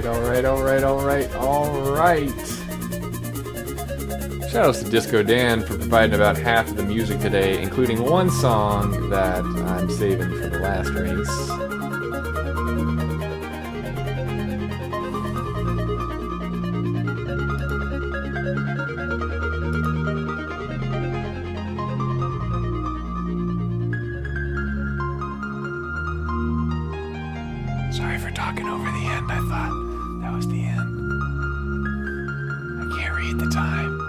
Alright. Shoutouts to Disco Dan for providing about half of the music today, including one song that I'm saving for the last race. Sorry for talking over the end. I thought that was the end. I can't read the time.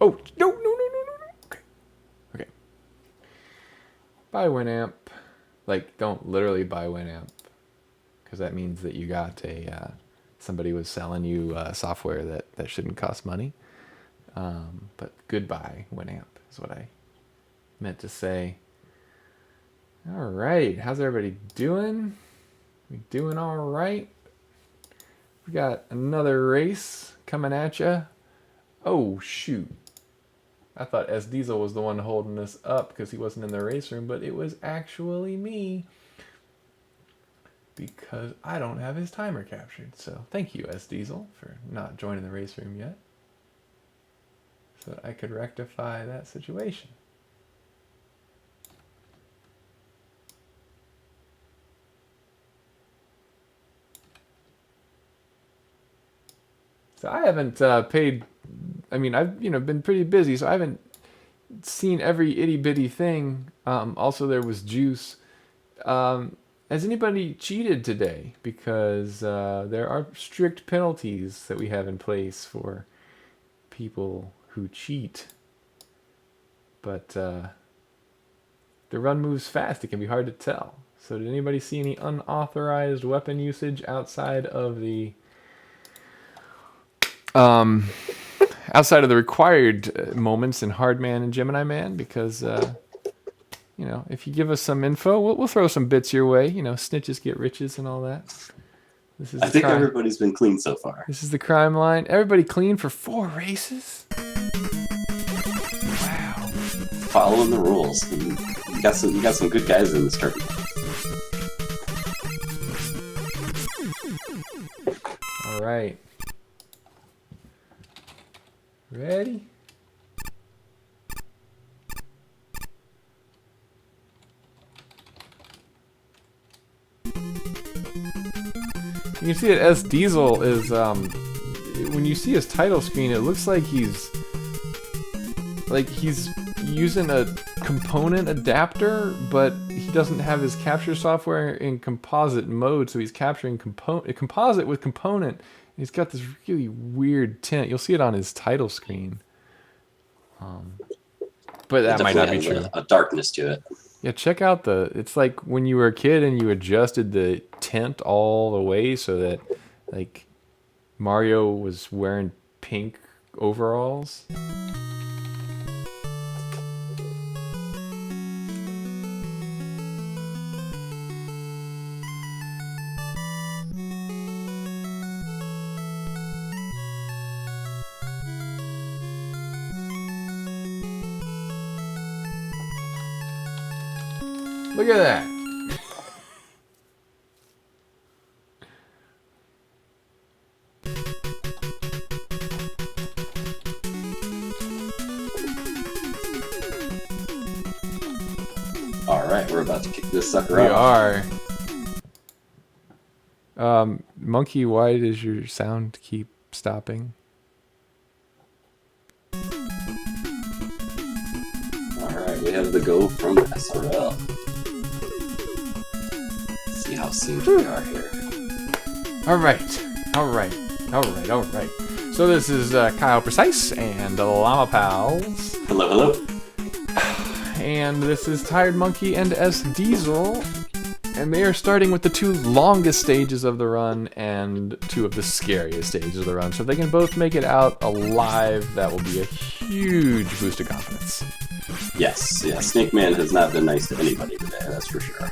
Oh, no. Okay. Buy Winamp. Like, don't literally buy Winamp. Because that means that you got a... somebody was selling you software that shouldn't cost money. But goodbye, Winamp, is what I meant to say. All right, how's everybody doing? We doing all right? We got another race coming at you. Oh, shoot. I thought SDiezal was the one holding this up because he wasn't in the race room, but it was actually me. Because I don't have his timer captured. So thank you, SDiezal, for not joining the race room yet. So that I could rectify that situation. So I haven't paid... I mean, I've been pretty busy, so I haven't seen every itty-bitty thing. Also, there was Juice. Has anybody cheated today? Because there are strict penalties that we have in place for people who cheat. But the run moves fast. It can be hard to tell. So did anybody see any unauthorized weapon usage outside of the required moments in Hardman and Gemini Man? Because if you give us some info, we'll throw some bits your way. Snitches get riches and all that. I think everybody's been clean so far. This is the crime line. Everybody clean for 4 races? Wow. Following the rules. You got some good guys in this tournament. All right. Ready? You can see that SDiezal is, when you see his title screen, it looks like he's using a component adapter, but he doesn't have his capture software in composite mode, so he's capturing composite with component. And he's got this really weird tint. You'll see it on his title screen. But that might not be true. A darkness to it. Yeah, check out it's like when you were a kid and you adjusted the tint all the way so that, like, Mario was wearing pink overalls. Look at that. All right, we're about to kick this sucker off. We are. Monkey, why does your sound keep stopping? All right, we have the go from SRL. See how soon we are here. All right. So this is kyleprecise and llamapals. Hello. And this is T1redMonkey and SDiezal. And they are starting with the 2 longest stages of the run and 2 of the scariest stages of the run. So if they can both make it out alive, that will be a huge boost of confidence. Yes, Snake Man has not been nice to anybody today, that's for sure.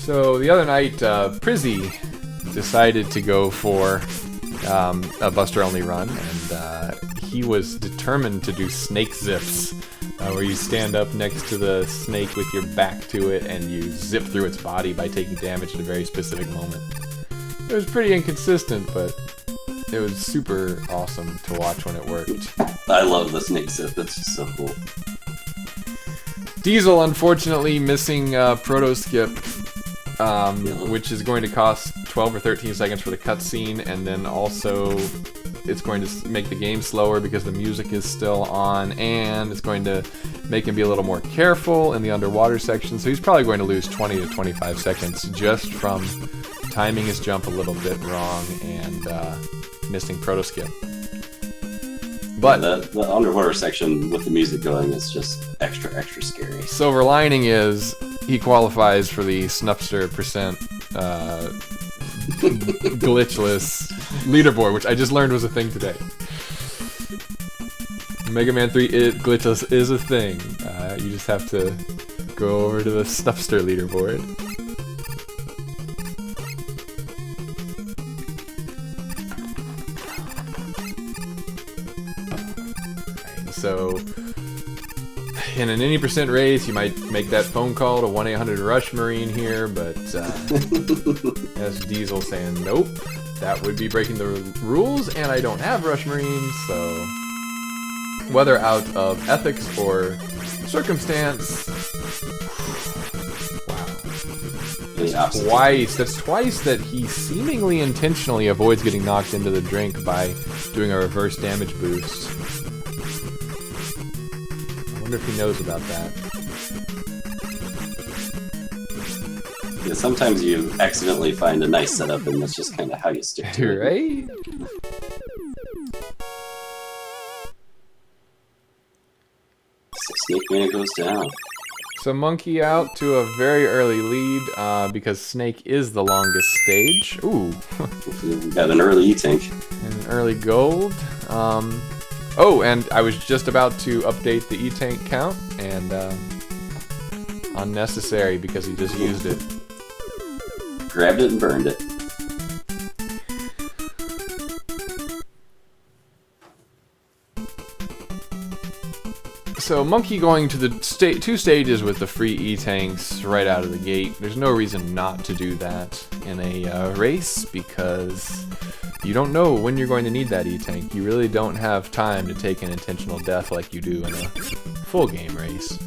So the other night, Prizzy decided to go for a Buster only run, and he was determined to do snake zips, where you stand up next to the snake with your back to it and you zip through its body by taking damage at a very specific moment. It was pretty inconsistent, but it was super awesome to watch when it worked. I love the snake zip. That's just so cool. SDiezal, unfortunately, missing Proto Skip, which is going to cost 12 or 13 seconds for the cutscene, and then also it's going to make the game slower because the music is still on, and it's going to make him be a little more careful in the underwater section, so he's probably going to lose 20 to 25 seconds just from timing his jump a little bit wrong and missing Proto Skip. But yeah, the underwater section with the music going is just extra scary. Silver lining is he qualifies for the Snupster percent glitchless leaderboard, which I just learned was a thing today. Mega Man 3 glitchless is a thing. You just have to go over to the Snupster leaderboard. So, in an any percent race, you might make that phone call to 1-800-RUSH Marine here, but SDiezal saying nope, that would be breaking the rules, and I don't have Rush Marines, so whether out of ethics or circumstance, wow. That's twice that he seemingly intentionally avoids getting knocked into the drink by doing a reverse damage boost. I wonder if he knows about that. Yeah, sometimes you accidentally find a nice setup, and that's just kind of how you stick to it. Right? So Snake Man goes down. So Monkey out to a very early lead because Snake is the longest stage. Ooh. We got an early E-Tank. And an early gold. Oh, and I was just about to update the E-Tank count, and unnecessary because he just used it. Grabbed it and burned it. So Monkey going to the two stages with the free E-Tanks right out of the gate. There's no reason not to do that in a race because you don't know when you're going to need that E-Tank. You really don't have time to take an intentional death like you do in a full game race.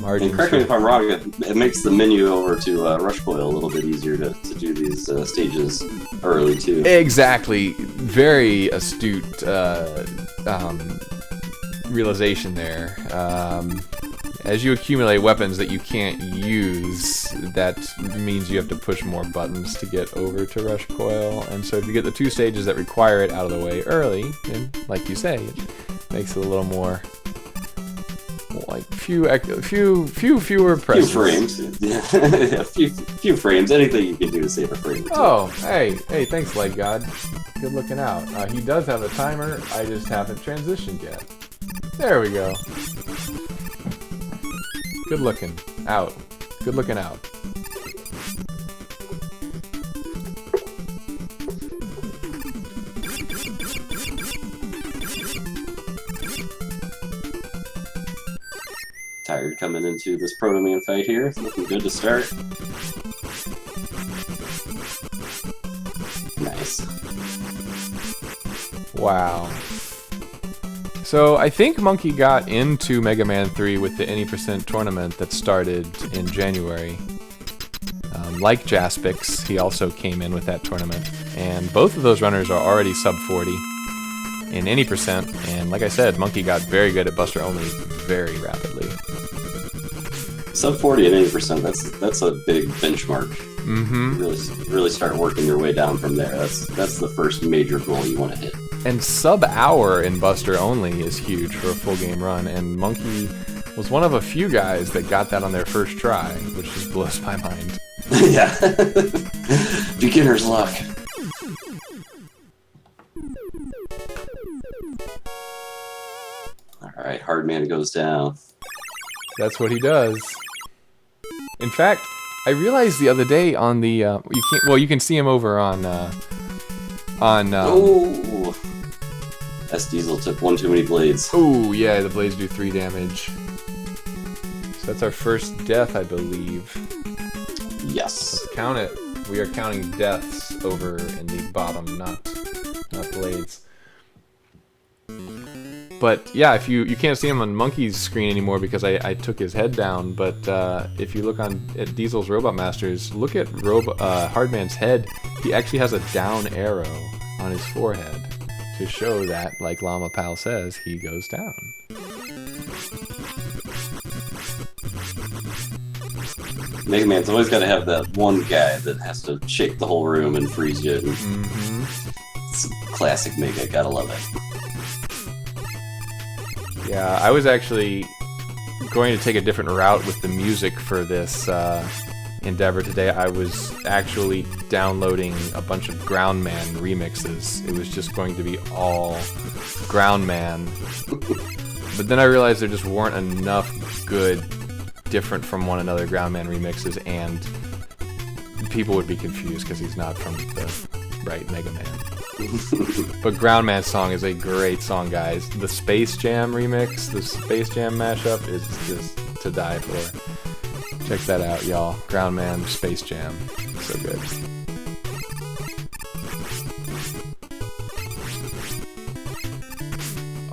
And correct me if I'm wrong, it makes the menu over to Rush Coil a little bit easier to do these stages early too. Exactly. Very astute realization there. As you accumulate weapons that you can't use, that means you have to push more buttons to get over to Rush Coil. And so if you get the two stages that require it out of the way early, then, like you say, it makes it a little more, like, fewer presses. Few frames. Yeah, few frames. Anything you can do to save a frame. Oh, hey, thanks, Light God. Good looking out. He does have a timer, I just haven't transitioned yet. There we go. Good looking out. Good looking out. Tired coming into this Proto Man fight here. It's looking good to start. Nice. Wow. So I think Monkey got into Mega Man 3 with the Any Percent tournament that started in January. Like Jaspix, he also came in with that tournament. And both of those runners are already sub 40 in Any Percent. And like I said, Monkey got very good at Buster Only very rapidly. Sub 40 at 80%, that's a big benchmark. Mm-hmm. Really start working your way down from there. That's the first major goal you want to hit. And sub-hour in Buster Only is huge for a full game run, and Monkey was one of a few guys that got that on their first try, which just blows my mind. Yeah. Beginner's luck. Alright, Hard Man goes down. That's what he does. In fact, I realized the other day on the you can see him over on Oh, SDiezal took one too many blades. Oh yeah, the blades do 3 damage. So that's our first death, I believe. Yes. Let's count it. We are counting deaths over in the bottom, not blades. But yeah, if you can't see him on Monkey's screen anymore because I took his head down. But if you look at Diesel's Robot Masters, look at Hardman's head. He actually has a down arrow on his forehead to show that, like llamapals says, he goes down. Mega Man's always got to have that one guy that has to shake the whole room and freeze you. It's classic Mega, gotta love it. Yeah, I was actually going to take a different route with the music for this endeavor today. I was actually downloading a bunch of Groundman remixes. It was just going to be all Groundman. But then I realized there just weren't enough good, different from one another Groundman remixes, and people would be confused because he's not from the right Mega Man. But Groundman's song is a great song, guys. The Space Jam remix, the Space Jam mashup is just to die for. Check that out, y'all. Groundman, Space Jam. So good.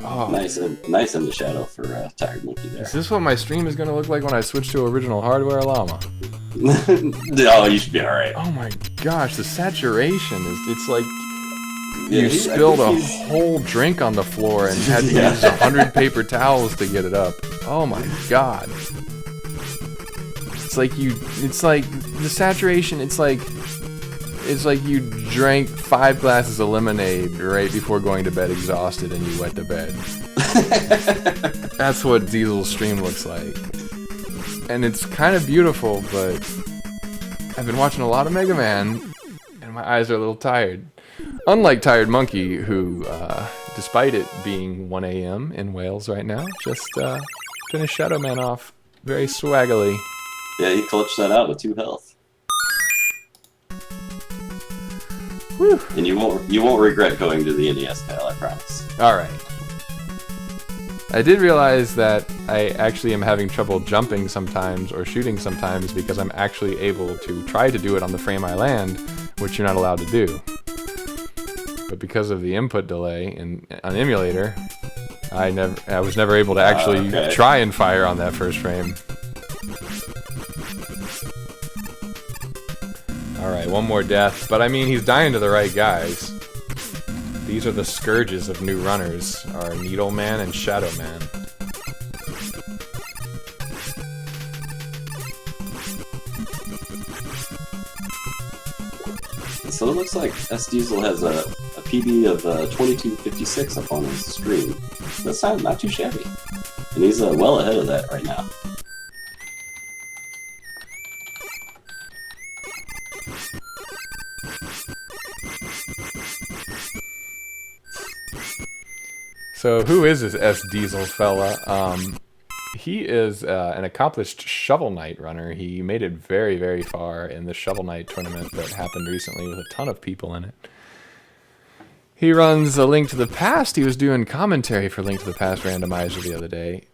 Oh. Nice in the shadow for T1redMonkey there. Is this what my stream is going to look like when I switch to original hardware llama? No, you should be alright. Oh my gosh, the saturation it's like you spilled a whole drink on the floor and had to use 100 paper towels to get it up. Oh my god. It's like the saturation, it's like you drank 5 glasses of lemonade right before going to bed exhausted and you went to bed. That's what Diesel's stream looks like. And it's kind of beautiful, but I've been watching a lot of Mega Man and my eyes are a little tired. Unlike T1redMonkey, who, despite it being 1 a.m. in Wales right now, just finished Shadow Man off very swaggily. Yeah, he clutched that out with 2 health. Whew. And you won't regret going to the NES, Kyle, I promise. Alright. I did realize that I actually am having trouble jumping sometimes or shooting sometimes because I'm actually able to try to do it on the frame I land, which you're not allowed to do. But because of the input delay on emulator, I was never able to actually try and fire on that first frame. Alright, one more death. But I mean, he's dying to the right guys. These are the scourges of new runners, are Needle Man and Shadow Man. So it looks like SDiezal has a PB of 2256 up on his screen. That's not too shabby. And he's well ahead of that right now. So who is this SDiezal fella? He is an accomplished Shovel Knight runner. He made it very, very far in the Shovel Knight tournament that happened recently with a ton of people in it. He runs A Link to the Past. He was doing commentary for Link to the Past Randomizer the other day.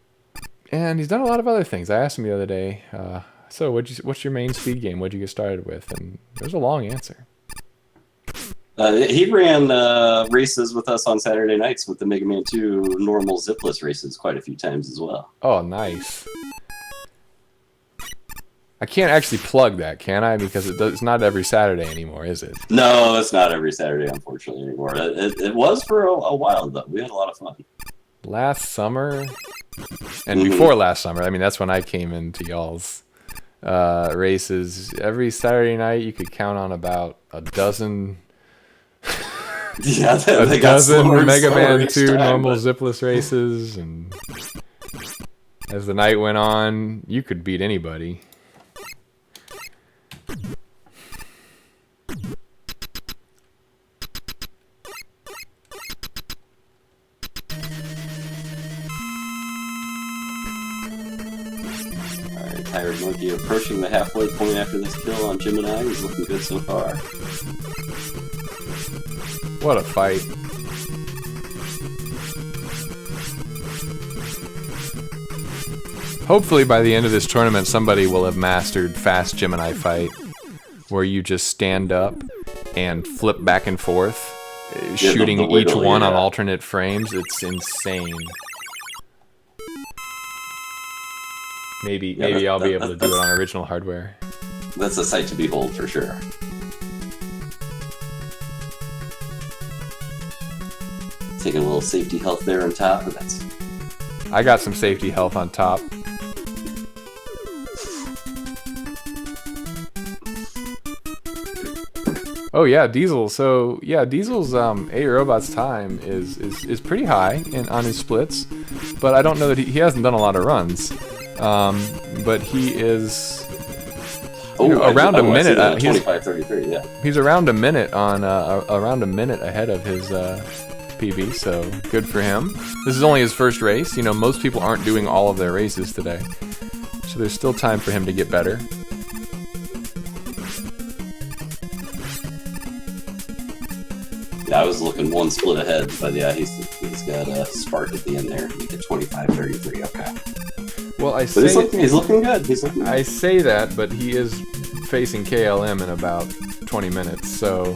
And he's done a lot of other things. I asked him the other day, so what's your main speed game? What'd you get started with? And there's a long answer. He ran races with us on Saturday nights with the Mega Man 2 normal zipless races quite a few times as well. Oh, nice. I can't actually plug that, can I? Because it's not every Saturday anymore, is it? No, it's not every Saturday, unfortunately, anymore. It was for a while, though. We had a lot of fun. Last summer, and before last summer, I mean, that's when I came into y'all's races. Every Saturday night, you could count on about a dozen... Yeah, a dozen Mega Man 2 normal zipless races, and as the night went on, you could beat anybody. Alright, T1redMonkey approaching the halfway point after this kill on Gemini. He's looking good so far. What a fight. Hopefully by the end of this tournament somebody will have mastered fast Gemini fight, where you just stand up and flip back and forth, shooting the wiggle, each one on yeah. alternate frames. It's insane. Maybe I'll be able to do it on original hardware. That's a sight to behold for sure. Taking a little safety health there on top, but that's... I got some safety health on top. Oh yeah, Diesel. So yeah, Diesel's 8 robots time is pretty high on his splits, but I don't know that he hasn't done a lot of runs. But he is around a minute. 25-33, yeah. He's around a minute on around a minute ahead of his PB, so good for him. This is only his first race. You know, most people aren't doing all of their races today, so there's still time for him to get better. Yeah, I was looking one split ahead, but yeah, he's got a spark at the end there. He did 25-33. Okay. Well, he's looking good. He's looking good. I say that, but he is facing KLM in about 20 minutes, so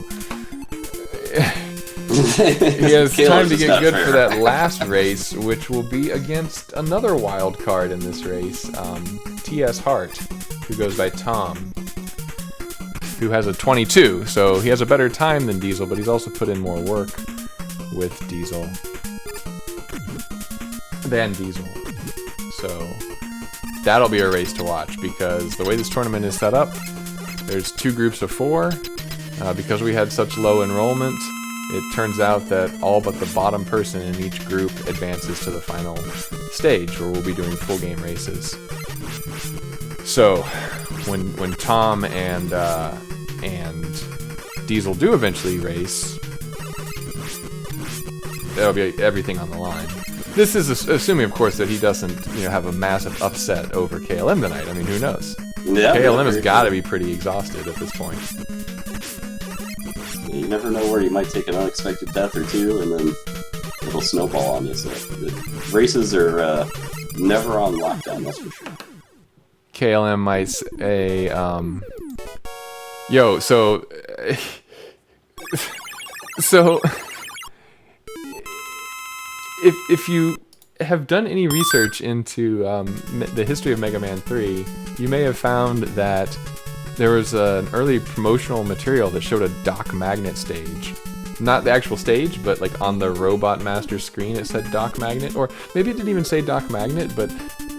he has time to get good for that last race, which will be against another wild card in this race, TS Hart, who goes by Tom, who has a 22, so he has a better time than Diesel, but he's also put in more work with Diesel than Diesel. So that'll be a race to watch, because the way this tournament is set up, there's 2 groups of 4. Because we had such low enrollment, it turns out that all but the bottom person in each group advances to the final stage, where we'll be doing full game races. So when Tom and Diesel do eventually race, there'll be everything on the line. This is assuming, of course, that he doesn't, have a massive upset over KLM tonight. I mean, who knows? Yeah, KLM has got to be pretty exhausted at this point. You never know where you might take an unexpected death or two, and then it'll snowball on you. So the races are never on lockdown, that's for sure. KLM might say, so if you have done any research into the history of Mega Man 3, you may have found that there was an early promotional material that showed a Doc Magnet stage. Not the actual stage, but like on the Robot Master screen it said Doc Magnet, or maybe it didn't even say Doc Magnet, but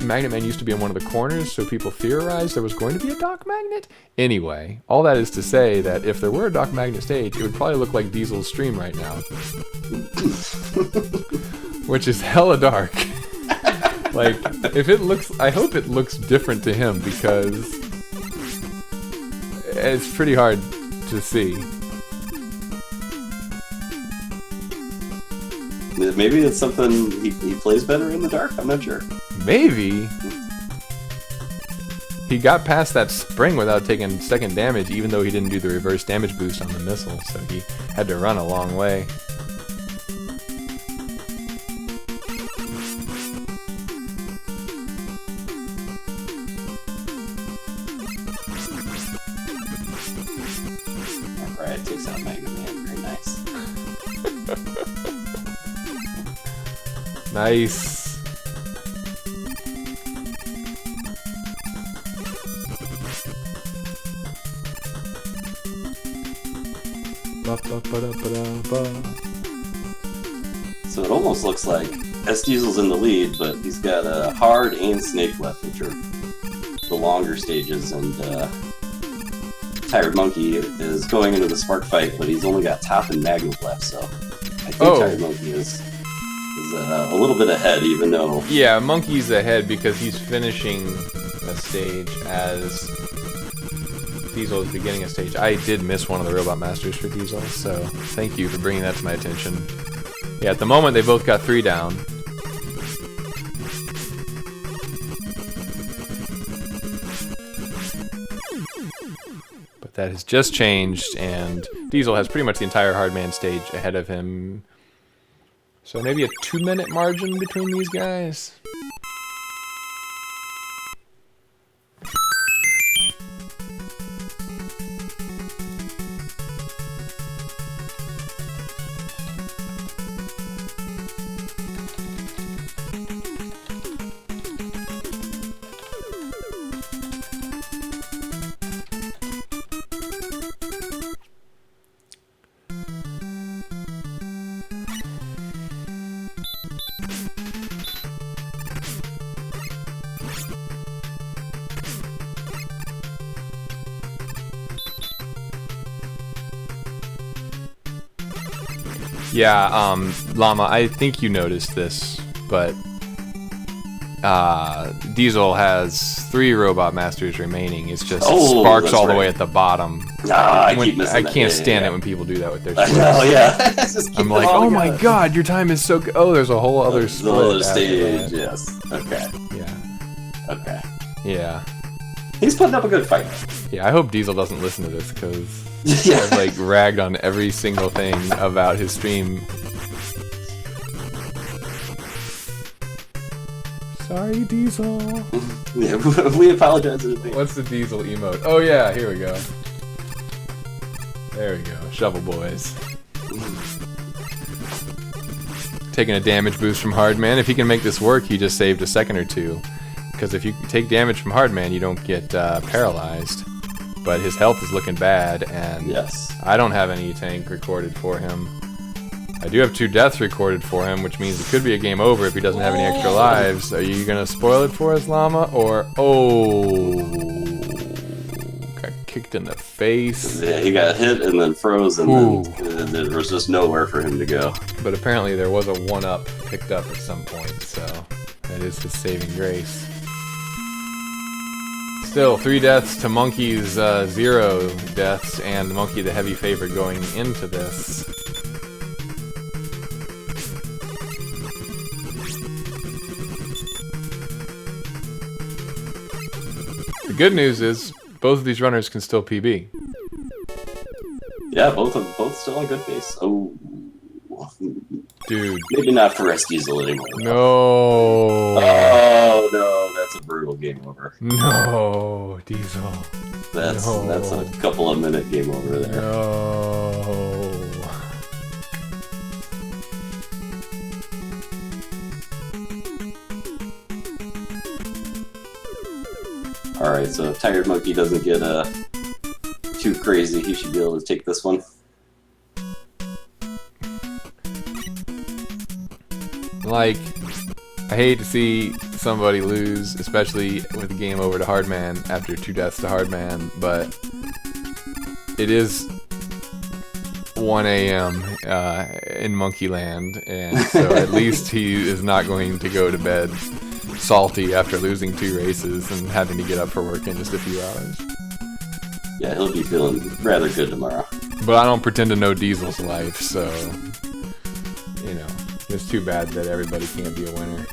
Magnet Man used to be in one of the corners, so people theorized there was going to be a Doc Magnet. Anyway, all that is to say that if there were a Doc Magnet stage, it would probably look like Diesel's stream right now. Which is hella dark. Like, if it looks, I hope it looks different to him, because it's pretty hard to see. Maybe it's something he plays better in the dark. I'm not sure. Maybe. He got past that spring without taking second damage, even though he didn't do the reverse damage boost on the missile, so he had to run a long way. Alright, takes out Mega Man. Very nice. Nice. So it almost looks like SDiezal's in the lead, but he's got Hard and Snake left, which are the longer stages, and T1redMonkey is going into the Spark fight, but he's only got Top and Magnet left, so I think T1redMonkey is a little bit ahead, even though... Yeah, Monkey's ahead because he's finishing a stage as Diesel is beginning a stage. I did miss one of the Robot Masters for Diesel, so thank you for bringing that to my attention. Yeah, at the moment they both got 3 down. But that has just changed, and Diesel has pretty much the entire Hardman stage ahead of him. So maybe a 2-minute margin between these guys. Yeah, Llama, I think you noticed this, but Diesel has 3 Robot Masters remaining. It's just Sparks all the way at the bottom. I keep missing I that. can't stand it when people do that with their splits. I know, yeah. I'm like, oh my god, your time is so good. Oh, there's a whole other split. The other stage, yes. Okay. Yeah. Okay. Yeah. He's putting up a good fight. Yeah, I hope Diesel doesn't listen to this, because Yeah. I've like ragged on every single thing about his stream. Sorry, Diesel. Yeah, we apologize in advance. What's the Diesel emote? Oh yeah, here we go. There we go. Shovel Boys. Taking a damage boost from Hardman. If he can make this work, he just saved a second or two. Because if you take damage from Hardman, you don't get paralyzed. But his health is looking bad, and Yes. I don't have any tank recorded for him. I do have 2 deaths recorded for him, which means it could be a game over if he doesn't have any extra lives. Are you gonna spoil it for us, Llama? Or got kicked in the face. Yeah, he got hit and then froze, and then there was just nowhere for him to go. But apparently there was a 1-up picked up at some point, so that is his saving grace. Still, 3 deaths to Monkey's 0 deaths, and Monkey the heavy favorite going into this. The good news is, both of these runners can still PB. Yeah, both still on good pace. Oh, Dude. maybe not for SDiezal anymore. No. Oh no, that's a brutal game over. No, Diesel. That's No. a couple of minute game over there. No. All right, so if Tired Monkey doesn't get too crazy, he should be able to take this one. Like, I hate to see somebody lose, especially with a game over to Hardman after 2 deaths to Hardman, but it is 1 a.m. In Monkey Land, and so at least he is not going to go to bed salty after losing 2 races and having to get up for work in just a few hours. Yeah, he'll be feeling rather good tomorrow. But I don't pretend to know Diesel's life, so, you know, it's too bad that everybody can't be a winner.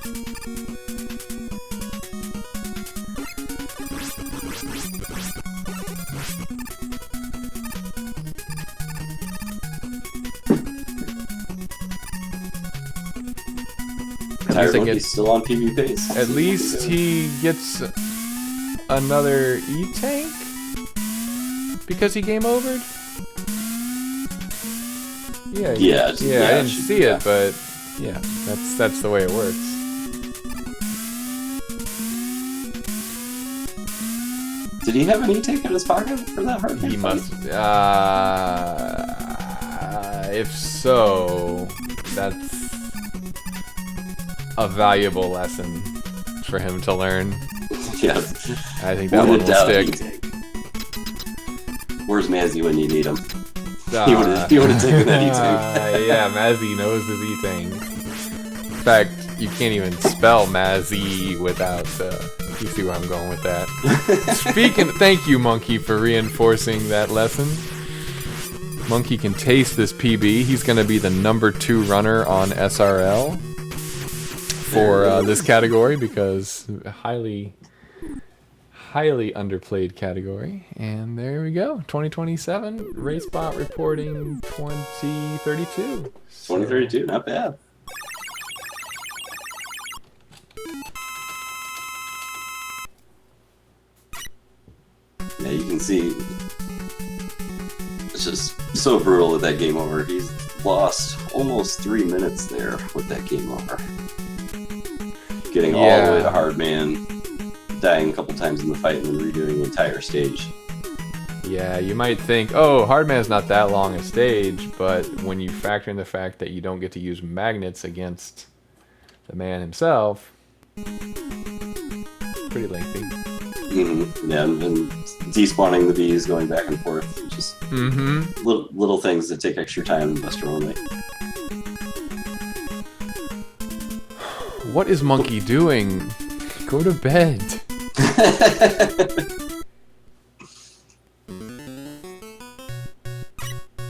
Tired Monkey's still on PB pace. At least he gets another E-tank? Because he game overed? Yeah, I didn't see it, but yeah, that's the way it works. Did he have an E-tank in his pocket for that hard? He must. If so, that's a valuable lesson for him to learn. Yeah. I think that one will stick. E-tank. Where's Mazzy when you need him? He would have taken that E-tank. Yeah, Mazzy knows his E-tank. In fact, you can't even spell Mazzy without. You see where I'm going with that. Thank you, Monkey, for reinforcing that lesson. Monkey can taste this PB. He's going to be the number 2 runner on SRL for this category because highly highly underplayed category. And there we go. 2027 RaceBot reporting 2032. 2032, not bad. Yeah, you can see it's just so brutal with that game over. He's lost almost 3 minutes there with that game over. Getting all the way to hard man, dying a couple times in the fight, and then redoing the entire stage. Yeah, you might think, oh, Hardman's not that long a stage, but when you factor in the fact that you don't get to use magnets against the man himself, pretty lengthy. Mm-hmm. Yeah, and despawning the bees, going back and forth, just little things that take extra time in Buster only. What is Monkey doing? Go to bed.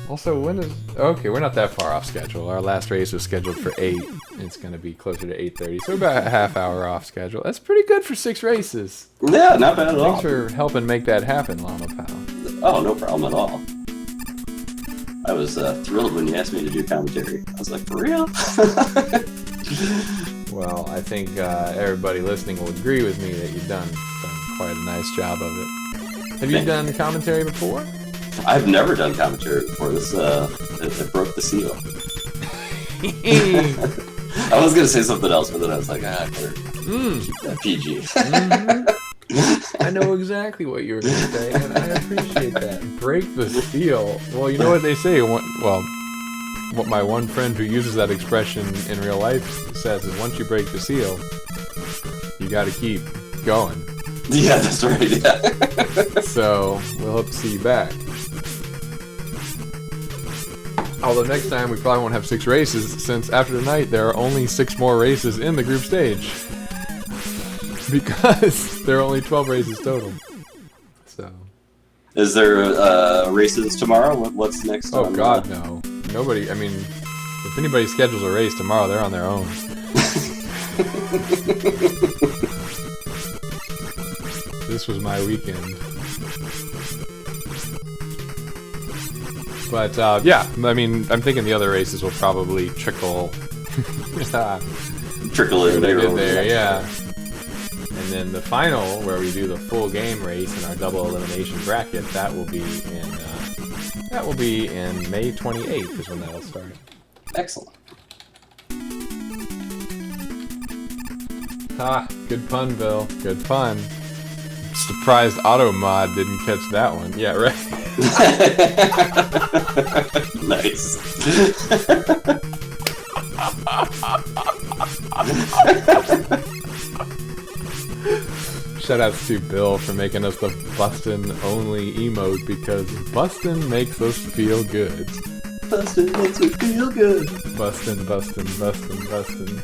Also, when is... Okay, we're not that far off schedule. Our last race was scheduled for 8. It's going to be closer to 8:30, so about a half hour off schedule. That's pretty good for 6 races. Yeah, not bad at all. Thanks for helping make that happen, LlamaPal. Oh, no problem at all. I was thrilled when you asked me to do commentary. I was like, for real? Well, I think everybody listening will agree with me that you've done quite a nice job of it. Have you done commentary before? I've never done commentary before. This it broke the seal. I was gonna say something else, but then I was like, I better keep that PG. I know exactly what you were going to say, and I appreciate that. Break the seal. Well, you know what they say. What my one friend who uses that expression in real life says is, once you break the seal, you got to keep going. Yeah, that's right. Yeah. So we'll hope to see you back. Although next time we probably won't have 6 races, since after tonight there are only 6 more races in the group stage. Because there are only 12 races total. So. Is there races tomorrow? What's next? Oh God, no. Nobody. I mean, if anybody schedules a race tomorrow, they're on their own. This was my weekend. But yeah, I mean, I'm thinking the other races will probably trickle. Trickle in there, yeah. And then the final, where we do the full game race in our double elimination bracket, that will be in May 28th is when that'll start. Excellent. Ah, good pun, Bill. Good pun. Surprised Auto Mod didn't catch that one. Yeah, right. Nice. Shoutouts to Bill for making us the Bustin' only emote, because Bustin' makes us feel good. Bustin' makes me feel good. Bustin', bustin', bustin', bustin'.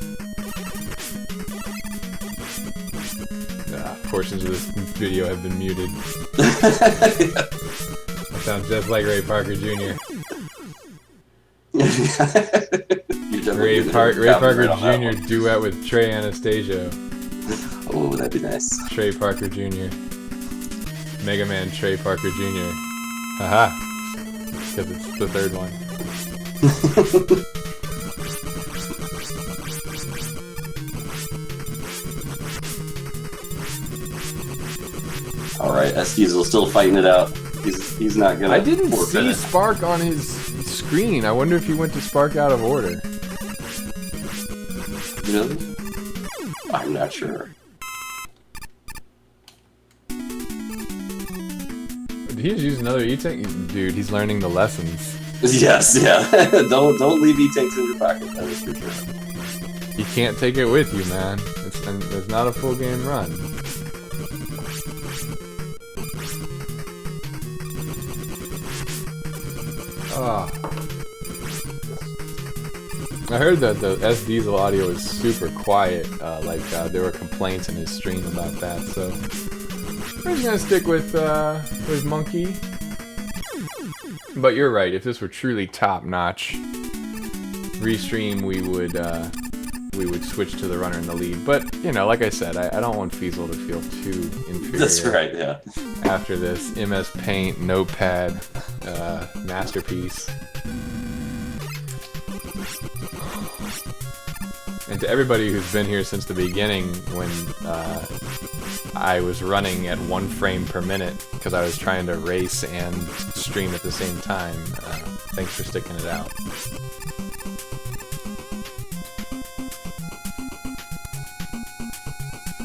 Portions of this video have been muted. That sounds just like Ray Parker Jr. Ray Parker Jr. duet with Trey Anastasio. Oh, that'd be nice. Trey Parker Jr. Mega Man Trey Parker Jr. Haha. Because it's the third one. Alright, SDiezal still fighting it out. He's not gonna. I didn't see it. Spark on his screen. I wonder if he went to Spark out of order. Really? I'm not sure. Did he just use another E-Tank? Dude, he's learning the lessons. Yes, yeah. don't leave E-Tanks in your pocket, that is for sure. You can't take it with you, man. It's not a full game run. Oh. I heard that the SDiezal audio is super quiet, there were complaints in his stream about that, so we're just gonna stick with Monkey. But you're right, if this were truly top-notch restream, we would we would switch to the runner in the lead. But, you know, like I said, I don't want Fiesel to feel too inferior. That's right, yeah. After this MS Paint, Notepad, masterpiece. And to everybody who's been here since the beginning, when I was running at 1 frame per minute because I was trying to race and stream at the same time, thanks for sticking it out.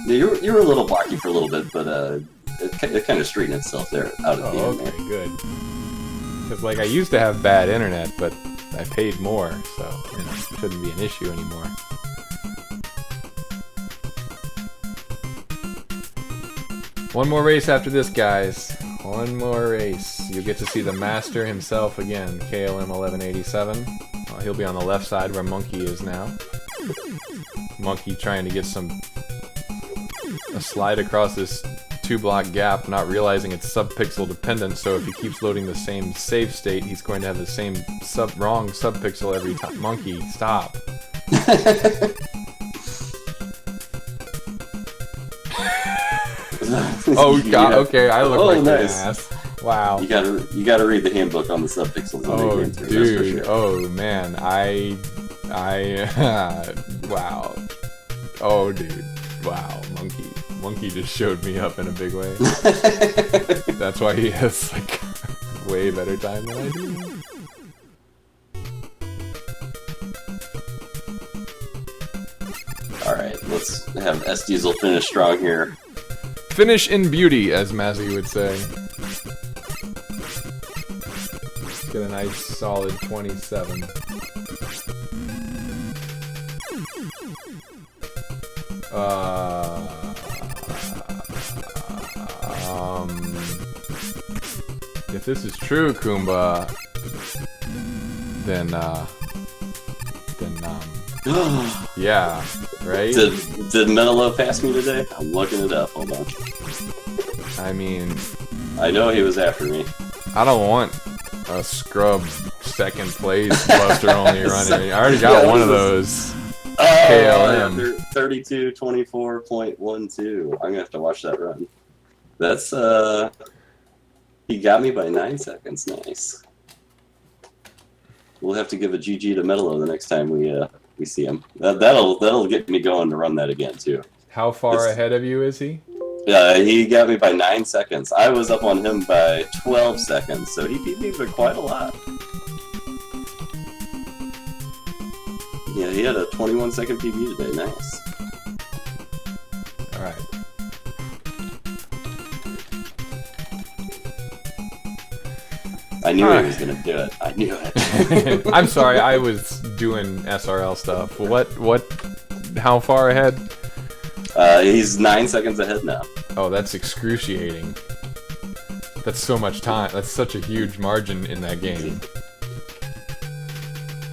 Yeah, you were a little blocky for a little bit, but it kind of straightened itself there out at the end. Okay, good. Because, like, I used to have bad internet, but I paid more, so, you know, it shouldn't be an issue anymore. One more race after this, guys. One more race. You get to see the master himself again, KLM 1187. He'll be on the left side where Monkey is now. Monkey trying to get a slide across this 2-block gap, not realizing it's subpixel dependent, so if he keeps loading the same save state, he's going to have the same wrong subpixel every time. Monkey, stop. Oh god, okay, I look like an ass. Wow. You gotta read the handbook on the subpixels. Oh dude, oh man, wow. Oh dude, wow, Monkey just showed me up in a big way. That's why he has like way better time than I do. Alright, let's have SDiezal finish strong here. Finish in beauty, as Mazzy would say. Get a nice solid 27. If this is true, Kumba, then yeah, right? Did Menelo pass me today? I'm looking it up. Hold on. I mean, I know he was after me. I don't want a scrub second place Buster only running. I already got one of those. KLM. Yeah, 32:24.12. I'm gonna have to watch that run. That's he got me by 9 seconds. Nice. We'll have to give a GG to Menelo the next time we see him. That'll get me going to run that again too. How far ahead of you is he? He got me by 9 seconds. I was up on him by 12 seconds, so he beat me by quite a lot. Yeah, he had a 21-second PB today. Nice. All right. I knew he was gonna do it. I knew it. I'm sorry, I was doing SRL stuff. How far ahead? He's 9 seconds ahead now. Oh, that's excruciating. That's so much time. That's such a huge margin in that game.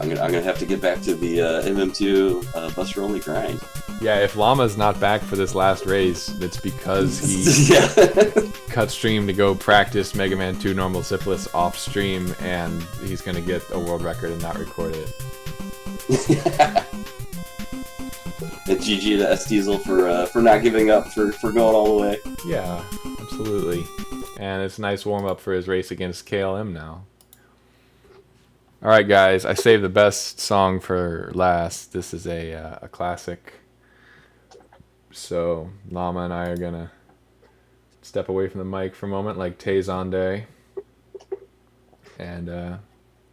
I'm gonna have to get back to the MM2 Buster only grind. Yeah, if Llama's not back for this last race, it's because he cut stream to go practice Mega Man 2 normal zipless off stream, and he's gonna get a world record and not record it. And GG to SDiezal for not giving up, for going all the way. Yeah, absolutely. And it's a nice warm up for his race against KLM now. Alright guys, I saved the best song for last. This is a classic. So Llama and I are gonna step away from the mic for a moment like Tay Zonday. And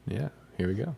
yeah, here we go.